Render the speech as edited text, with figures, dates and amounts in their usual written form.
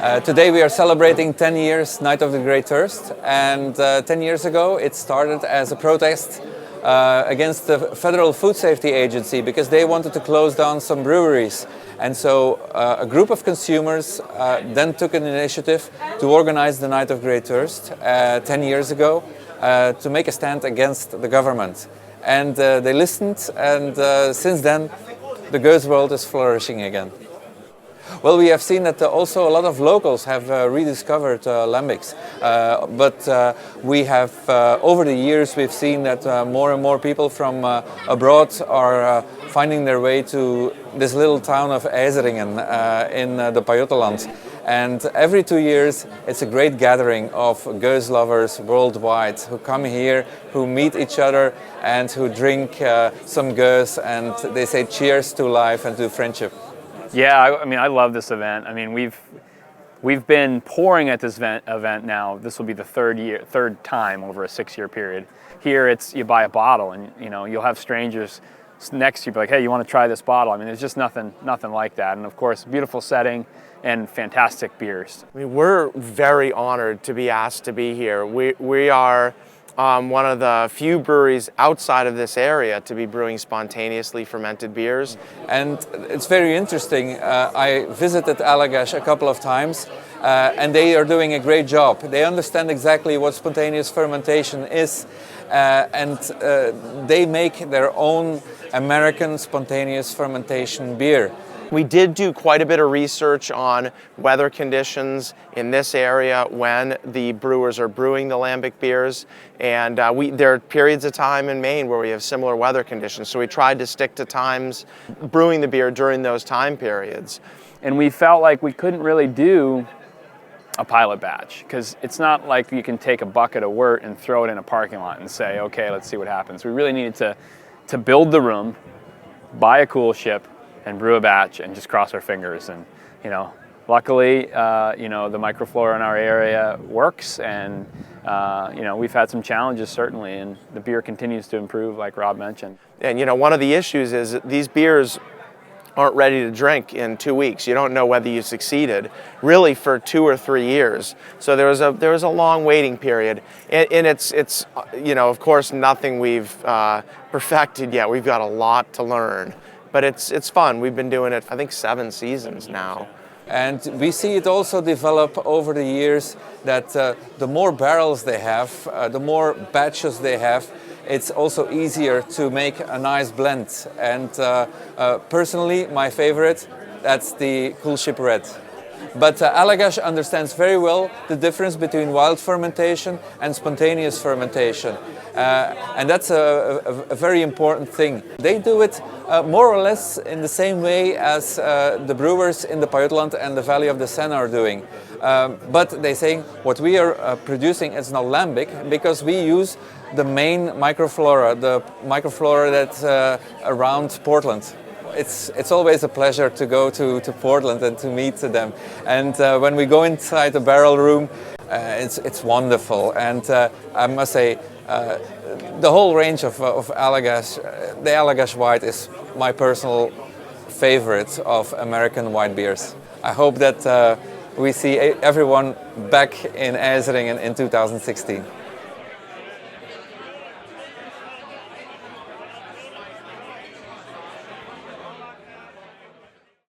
Today we are celebrating 10 years Night of the Great Thirst, and 10 years ago it started as a protest against the Federal Food Safety Agency because they wanted to close down some breweries. And so a group of consumers then took an initiative to organize the Night of Great Thirst 10 years ago to make a stand against the government. And they listened, and since then the Gueuze world is flourishing again. Well, we have seen that also a lot of locals have rediscovered lambics, but we have, over the years, we've seen that more and more people from abroad are finding their way to this little town of Eizeringen in the Pajottenland. And every 2 years, it's a great gathering of Gueuze lovers worldwide who come here, who meet each other, and who drink some Gueuze, and they say cheers to life and to friendship. Yeah, I mean, I love this event. I mean, we've been pouring at this event now. This will be the third time over a 6-year period. Here, it's you buy a bottle, and you'll have strangers next to you, be like, "Hey, you want to try this bottle?" I mean, there's just nothing like that. And of course, beautiful setting and fantastic beers. I mean, we're very honored to be asked to be here. We are one of the few breweries outside of this area to be brewing spontaneously fermented beers. And it's very interesting. I visited Allagash a couple of times, and they are doing a great job. They understand exactly what spontaneous fermentation is, and they make their own American spontaneous fermentation beer. We did do quite a bit of research on weather conditions in this area when the brewers are brewing the lambic beers, and there are periods of time in Maine where we have similar weather conditions, so we tried to stick to times brewing the beer during those time periods. And we felt like we couldn't really do a pilot batch because it's not like you can take a bucket of wort and throw it in a parking lot and say, okay, let's see what happens. We really needed to build the room, buy a Coolship, and brew a batch and just cross our fingers. And luckily the microflora in our area works, and we've had some challenges certainly, and the beer continues to improve like Rob mentioned. And one of the issues is that these beers aren't ready to drink in 2 weeks. You don't know whether you succeeded really for 2 or 3 years. So there was a long waiting period, and it's of course nothing we've perfected yet. We've got a lot to learn. But it's fun. We've been doing it, I think, 7 seasons now. And we see it also develop over the years that the more barrels they have, the more batches they have, it's also easier to make a nice blend. And personally, my favorite, that's the Coolship Red. But Allagash understands very well the difference between wild fermentation and spontaneous fermentation. And that's a very important thing. They do it more or less in the same way as the brewers in the Pajottenland and the Valley of the Seine are doing. But they say what we are producing is not lambic because we use the main microflora, the microflora that's around Portland. It's always a pleasure to go to Portland and to meet them. And when we go inside the barrel room, it's wonderful. And I must say, the whole range of Allagash, the Allagash White is my personal favorite of American white beers. I hope that we see everyone back in Eizeringen in 2016.